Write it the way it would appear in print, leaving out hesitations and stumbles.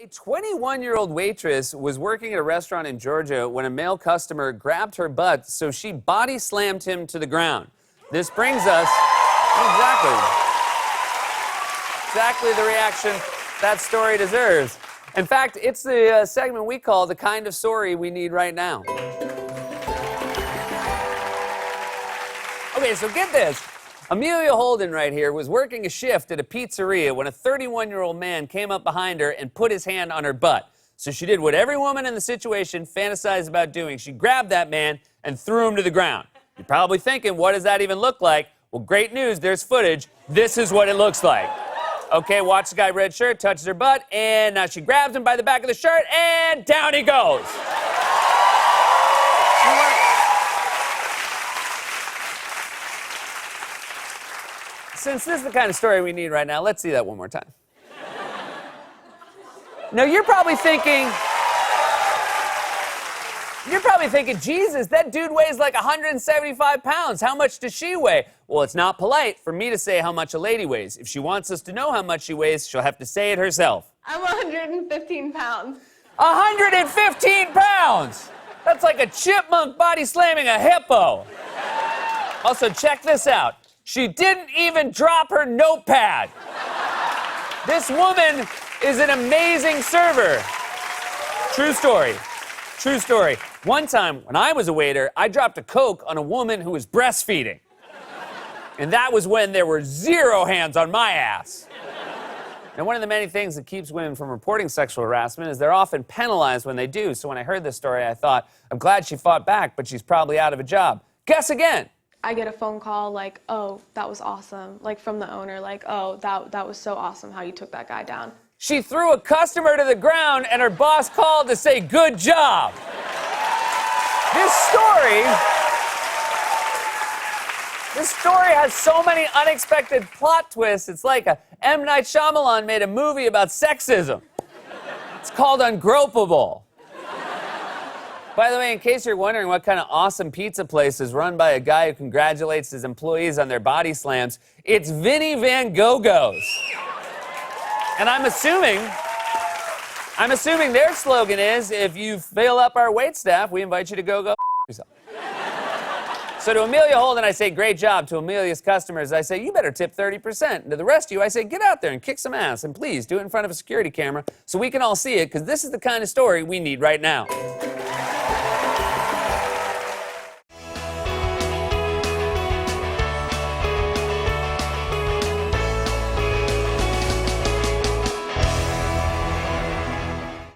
A 21-year-old waitress was working at a restaurant in Georgia when a male customer grabbed her butt, so she body slammed him to the ground. This brings us exactly the reaction that story deserves. In fact, it's the segment we call the kind of story we need right now. Okay, so get this. Amelia Holden right here was working a shift at a pizzeria when a 31-year-old man came up behind her and put his hand on her butt. So she did what every woman in the situation fantasized about doing. She grabbed that man and threw him to the ground. You're probably thinking, what does that even look like? Well, great news, there's footage. This is what it looks like. Okay, watch the guy, red shirt, touches her butt, and now she grabs him by the back of the shirt, and down he goes. Since this is the kind of story we need right now, let's see that one more time. Now, you're probably thinking, Jesus, that dude weighs like 175 pounds. How much does she weigh? Well, it's not polite for me to say how much a lady weighs. If she wants us to know how much she weighs, she'll have to say it herself. I'm 115 pounds. 115 pounds! That's like a chipmunk body slamming a hippo. Also, check this out. She didn't even drop her notepad. This woman is an amazing server. True story. True story. One time, when I was a waiter, I dropped a Coke on a woman who was breastfeeding. And that was when there were 0 hands on my ass. Now, one of the many things that keeps women from reporting sexual harassment is they're often penalized when they do. So when I heard this story, I thought, I'm glad she fought back, but she's probably out of a job. Guess again. I get a phone call like, oh, that was awesome. Like from the owner, like, oh, that was so awesome how you took that guy down. She threw a customer to the ground and her boss called to say, good job. This story has so many unexpected plot twists. It's like M. Night Shyamalan made a movie about sexism. It's called Ungropable. By the way, in case you're wondering what kind of awesome pizza place is run by a guy who congratulates his employees on their body slams, it's Vinny Van Go-Go's. And I'm assuming their slogan is, if you fill up our waitstaff, we invite you to go yourself. So to Amelia Holden, I say, great job. To Amelia's customers, I say, you better tip 30%. And to the rest of you, I say, get out there and kick some ass. And please, do it in front of a security camera so we can all see it, because this is the kind of story we need right now.